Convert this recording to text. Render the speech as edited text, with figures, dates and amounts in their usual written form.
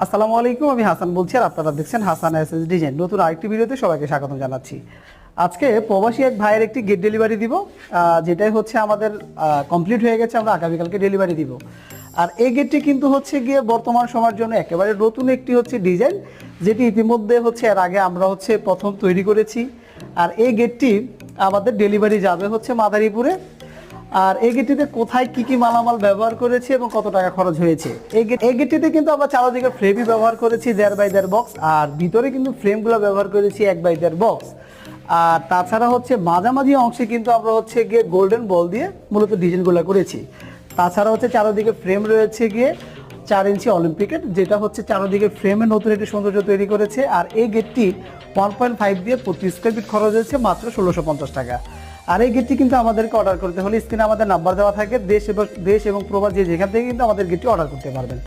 আসসালামু আলাইকুম, আমি হাসান বলছি আর আপনারা দেখছেন হাসান এসএস ডিজাইন। নতুন আরেকটি ভিডিওতে সবাইকে স্বাগতম জানাচ্ছি। আজকে প্রবাসী এক ভাইয়ের একটি গেট ডেলিভারি দিব, যেটাই হচ্ছে আমাদের কমপ্লিট হয়ে গেছে, আমরা আগামীকালকে ডেলিভারি দিব। আর এই গেটটি কিন্তু হচ্ছে গিয়ে বর্তমান সময়ের জন্য একেবারে নতুন একটি হচ্ছে ডিজাইন, যেটি ইতিমধ্যে হচ্ছে এর আগে আমরা হচ্ছে প্রথম তৈরি করেছি। আর এই গেটটি আমাদের ডেলিভারি যাবে হচ্ছে মাদারীপুরে। আর এই গেটটিতে কোথায় কি কি মালামাল ব্যবহার করেছি এবং কত টাকা খরচ হয়েছে, এই গেটটিতে কিন্তু আমরা চারদিকে ফ্রেমই ব্যবহার করেছি 1.5 বাই 1.5 বক্স, আর ভিতরে কিন্তু ফ্রেমগুলো ব্যবহার করেছি 1 বাই 1.5 বক্স। আর তাছাড়া হচ্ছে মাঝামাঝি অংশে কিন্তু আমরা হচ্ছে গিয়ে গোল্ডেন বল দিয়ে মূলত ডিজাইনগুলো করেছি। তাছাড়া হচ্ছে চারদিকে ফ্রেম রয়েছে গিয়ে 4 ইঞ্চি অলিম্পিকের, যেটা হচ্ছে চারদিকে ফ্রেমে নতুন একটি সৌন্দর্য তৈরি করেছে। আর এই গেটটি 1.5 দিয়ে প্রতি স্কোয়ার ফিট খরচ হয়েছে মাত্র 1650 টাকা। আর এই গেটটি কিন্তু আমাদেরকে অর্ডার করতে হলে স্ক্রিনে আমাদের নাম্বার দেওয়া থাকে, দেশ এবং প্রবাস যে যেখান থেকে কিন্তু আমাদের গেটটি অর্ডার করতে পারবেন।